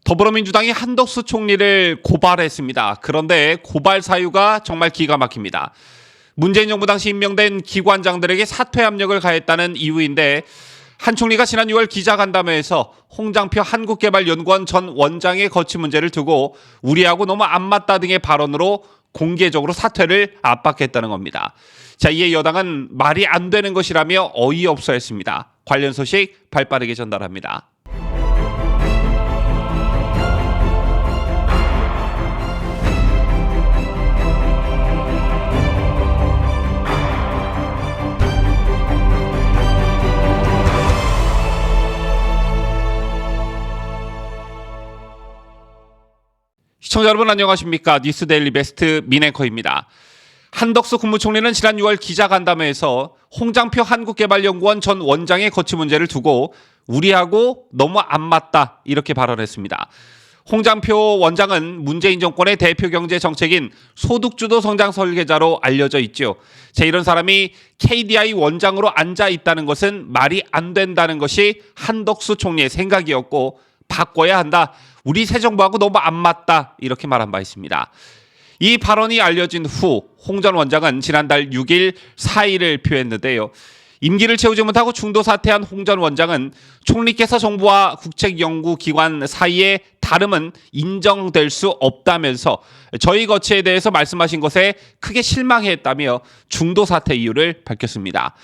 더불어민주당이 한덕수 총리를 고발했습니다. 그런데 고발 사유가 정말 기가 막힙니다. 문재인 정부 당시 임명된 기관장들에게 사퇴 압력을 가했다는 이유인데, 한 총리가 지난 6월 기자간담회에서 홍장표 한국개발연구원 전 원장의 거취 문제를 두고 우리하고 너무 안 맞다 등의 발언으로 공개적으로 사퇴를 압박했다는 겁니다. 자, 이에 여당은 말이 안 되는 것이라며 어이없어 했습니다. 관련 소식 발빠르게 전달합니다. 시청자 여러분 안녕하십니까? 뉴스데일리 베스트 민앵커입니다. 한덕수 국무총리는 지난 6월 기자간담회에서 홍장표 한국개발연구원 전 원장의 거취 문제를 두고 우리하고 너무 안 맞다 이렇게 발언했습니다. 홍장표 원장은 문재인 정권의 대표 경제 정책인 소득주도 성장 설계자로 알려져 있죠. 이런 사람이 KDI 원장으로 앉아 있다는 것은 말이 안 된다는 것이 한덕수 총리의 생각이었고 바꿔야 한다. 우리 새 정부하고 너무 안 맞다. 이렇게 말한 바 있습니다. 이 발언이 알려진 후 홍 전 원장은 지난달 6일 사의를 표했는데요. 임기를 채우지 못하고 중도 사퇴한 홍 전 원장은 총리께서 정부와 국책연구기관 사이의 다름은 인정될 수 없다면서 저희 거취에 대해서 말씀하신 것에 크게 실망했다며 중도 사퇴 이유를 밝혔습니다.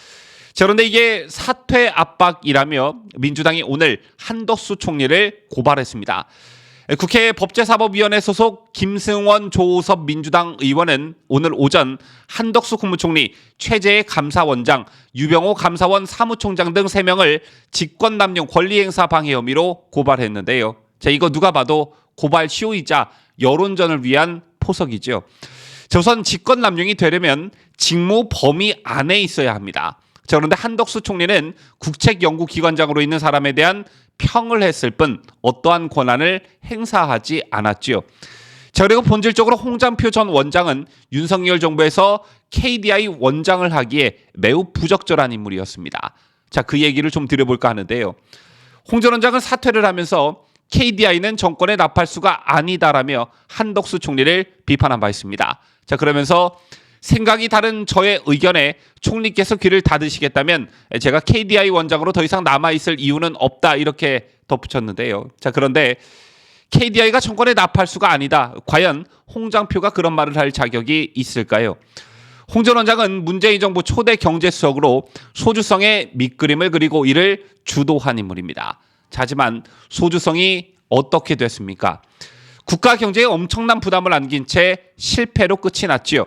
그런데 이게 사퇴 압박이라며 민주당이 오늘 한덕수 총리를 고발했습니다. 국회 법제사법위원회 소속 김승원 조호섭 민주당 의원은 오늘 오전 한덕수 국무총리, 최재해 감사원장, 유병호 감사원 사무총장 등 3명을 직권남용 권리행사 방해 혐의로 고발했는데요. 이거 누가 봐도 고발 시효이자 여론전을 위한 포석이죠. 우선 직권남용이 되려면 직무 범위 안에 있어야 합니다. 그런데 한덕수 총리는 국책연구기관장으로 있는 사람에 대한 평을 했을 뿐 어떠한 권한을 행사하지 않았지요. 그리고 본질적으로 홍장표 전 원장은 윤석열 정부에서 KDI 원장을 하기에 매우 부적절한 인물이었습니다. 그 얘기를 좀 드려볼까 하는데요. 홍 전 원장은 사퇴를 하면서 KDI는 정권의 나팔수가 아니다라며 한덕수 총리를 비판한 바 있습니다. 그러면서 생각이 다른 저의 의견에 총리께서 귀를 닫으시겠다면 제가 KDI 원장으로 더 이상 남아있을 이유는 없다 이렇게 덧붙였는데요. 그런데 KDI가 정권의 나팔수가 아니다. 과연 홍장표가 그런 말을 할 자격이 있을까요? 홍 전 원장은 문재인 정부 초대 경제수석으로 소주성의 밑그림을 그리고 이를 주도한 인물입니다. 하지만 소주성이 어떻게 됐습니까? 국가 경제에 엄청난 부담을 안긴 채 실패로 끝이 났지요.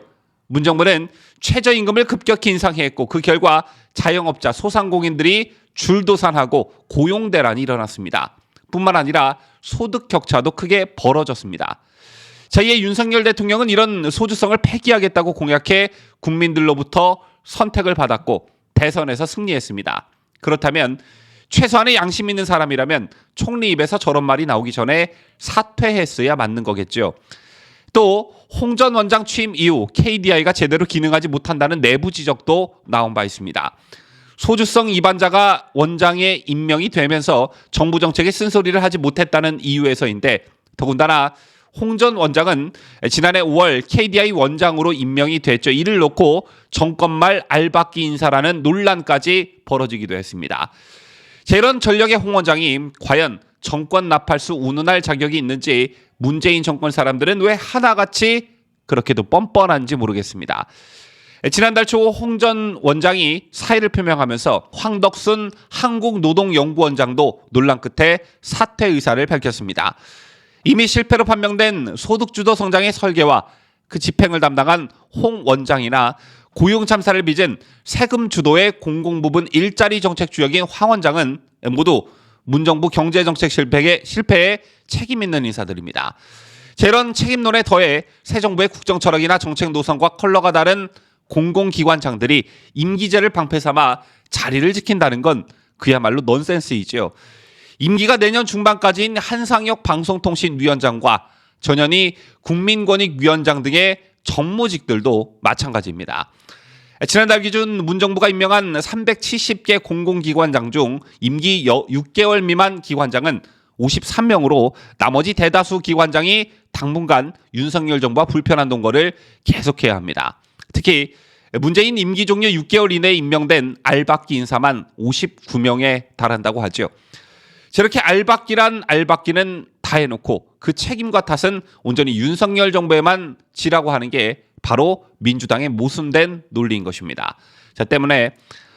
문정부는 최저임금을 급격히 인상했고 그 결과 자영업자, 소상공인들이 줄도산하고 고용대란이 일어났습니다. 뿐만 아니라 소득 격차도 크게 벌어졌습니다. 이에 윤석열 대통령은 이런 소주성을 폐기하겠다고 공약해 국민들로부터 선택을 받았고 대선에서 승리했습니다. 그렇다면 최소한의 양심 있는 사람이라면 총리 입에서 저런 말이 나오기 전에 사퇴했어야 맞는 거겠죠. 또 홍 전 원장 취임 이후 KDI가 제대로 기능하지 못한다는 내부 지적도 나온 바 있습니다. 소주성 입안자가 원장에 임명이 되면서 정부 정책에 쓴소리를 하지 못했다는 이유에서인데, 더군다나 홍 전 원장은 지난해 5월 KDI 원장으로 임명이 됐죠. 이를 놓고 정권 말 알박기 인사라는 논란까지 벌어지기도 했습니다. 이런 전력의 홍 원장이 과연 정권 나팔수 운운할 자격이 있는지 문재인 정권 사람들은 왜 하나같이 그렇게도 뻔뻔한지 모르겠습니다. 지난달 초 홍 전 원장이 사의를 표명하면서 황덕순 한국노동연구원장도 논란 끝에 사퇴 의사를 밝혔습니다. 이미 실패로 판명된 소득주도 성장의 설계와 그 집행을 담당한 홍 원장이나 고용 참사를 빚은 세금 주도의 공공부문 일자리 정책 주역인 황 원장은 모두 문정부 경제정책 실패에 책임 있는 인사들입니다. 이런 책임론에 더해 새 정부의 국정 철학이나 정책 노선과 컬러가 다른 공공기관장들이 임기제를 방패 삼아 자리를 지킨다는 건 그야말로 넌센스이죠. 임기가 내년 중반까지인 한상혁 방송통신위원장과 전현희 국민권익위원장 등의 정무직들도 마찬가지입니다. 지난달 기준 문정부가 임명한 370개 공공기관장 중 임기 6개월 미만 기관장은 53명으로 나머지 대다수 기관장이 당분간 윤석열 정부와 불편한 동거를 계속해야 합니다. 특히 문재인 임기 종료 6개월 이내에 임명된 알박기 인사만 59명에 달한다고 하죠. 저렇게 알박기란 알박기는 다 해놓고 그 책임과 탓은 온전히 윤석열 정부에만 지라고 하는 게 바로 민주당의 모순된 논리인 것입니다. 자, 때문에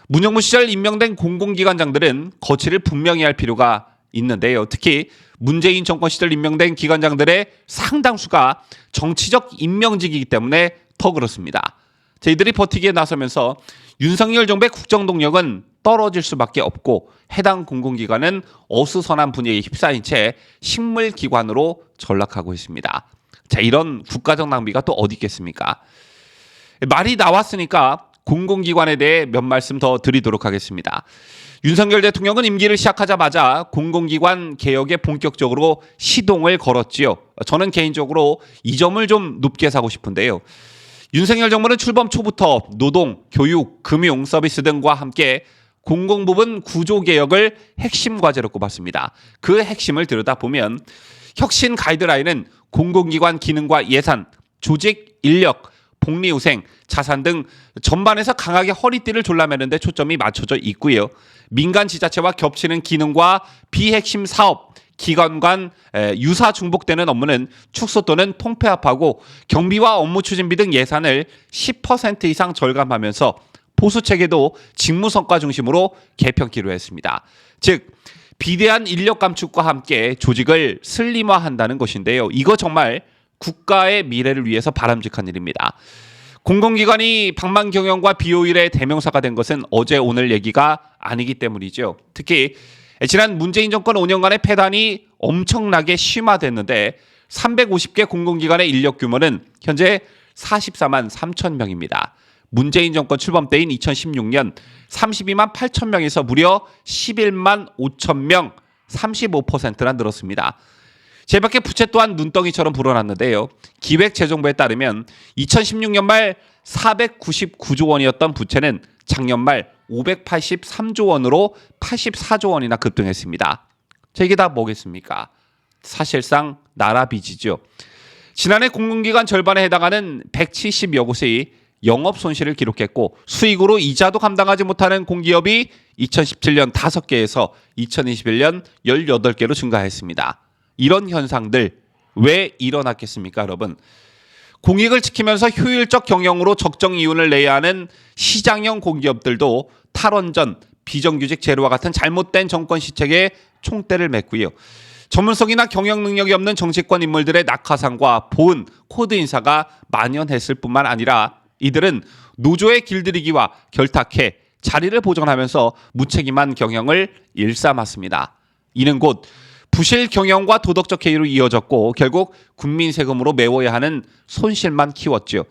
문정부 시절 임명된 공공기관장들은 거취를 분명히 할 필요가 있는데요. 특히 문재인 정권 시절 임명된 기관장들의 상당수가 정치적 임명직이기 때문에 더 그렇습니다. 저희들이 버티기에 나서면서 윤석열 정부의 국정 동력은 떨어질 수밖에 없고 해당 공공기관은 어수선한 분위기에 휩싸인 채 식물기관으로 전락하고 있습니다. 자, 이런 국가적 낭비가 또 어디 있겠습니까? 말이 나왔으니까 공공기관에 대해 몇 말씀 더 드리도록 하겠습니다. 윤석열 대통령은 임기를 시작하자마자 공공기관 개혁에 본격적으로 시동을 걸었지요. 저는 개인적으로 이 점을 좀 높게 사고 싶은데요. 윤석열 정부는 출범 초부터 노동, 교육, 금융, 서비스 등과 함께 공공부문 구조개혁을 핵심 과제로 꼽았습니다. 그 핵심을 들여다보면 혁신 가이드라인은 공공기관 기능과 예산, 조직, 인력, 복리후생, 자산 등 전반에서 강하게 허리띠를 졸라매는 데 초점이 맞춰져 있고요. 민간 지자체와 겹치는 기능과 비핵심 사업, 기관 간 유사 중복되는 업무는 축소 또는 통폐합하고 경비와 업무 추진비 등 예산을 10% 이상 절감하면서 보수 체계도 직무 성과 중심으로 개편키로 했습니다. 즉 비대한 인력 감축과 함께 조직을 슬림화한다는 것인데요. 이거 정말 국가의 미래를 위해서 바람직한 일입니다. 공공기관이 방만경영과 비효율의 대명사가 된 것은 어제 오늘 얘기가 아니기 때문이죠. 특히 지난 문재인 정권 5년간의 폐단이 엄청나게 심화됐는데 350개 공공기관의 인력 규모는 현재 44만 3천 명입니다. 문재인 정권 출범 때인 2016년 32만 8천 명에서 무려 11만 5천 명, 35%나 늘었습니다. 제밖에 부채 또한 눈덩이처럼 불어났는데요. 기획재정부에 따르면 2016년 말 499조 원이었던 부채는 작년 말 583조 원으로 84조 원이나 급등했습니다. 자, 이게 다 뭐겠습니까? 사실상 나라 빚이죠. 지난해 공공기관 절반에 해당하는 170여 곳이 영업 손실을 기록했고 수익으로 이자도 감당하지 못하는 공기업이 2017년 5개에서 2021년 18개로 증가했습니다. 이런 현상들 왜 일어났겠습니까, 여러분? 공익을 지키면서 효율적 경영으로 적정 이윤을 내야 하는 시장형 공기업들도 탈원전, 비정규직 제로와 같은 잘못된 정권 시책에 총대를 맸고요. 전문성이나 경영 능력이 없는 정치권 인물들의 낙하산과 보은, 코드 인사가 만연했을 뿐만 아니라 이들은 노조에 길들이기와 결탁해 자리를 보존하면서 무책임한 경영을 일삼았습니다. 이는 곧 부실 경영과 도덕적 해이로 이어졌고 결국 국민 세금으로 메워야 하는 손실만 키웠죠.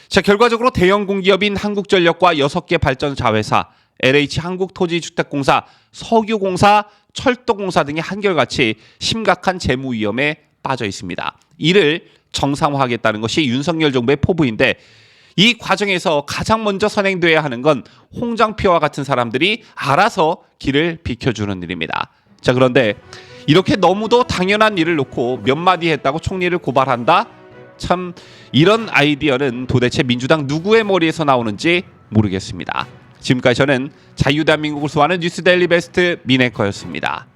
자, 결과적으로 대형 공기업인 한국전력과 6개 발전 자회사, LH 한국토지주택공사, 석유공사, 철도공사 등이 한결같이 심각한 재무 위험에 빠져 있습니다. 이를 정상화하겠다는 것이 윤석열 정부의 포부인데 이 과정에서 가장 먼저 선행돼야 하는 건 홍장표와 같은 사람들이 알아서 길을 비켜주는 일입니다. 자, 그런데 이렇게 너무도 당연한 일을 놓고 몇 마디 했다고 총리를 고발한다? 참 이런 아이디어는 도대체 민주당 누구의 머리에서 나오는지 모르겠습니다. 지금까지 저는 자유대한민국을 수호하는 뉴스데일리 베스트 민앵커였습니다.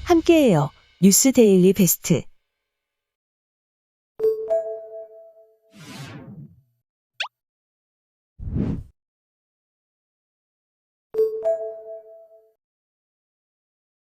함께해요. 뉴스데일리 베스트.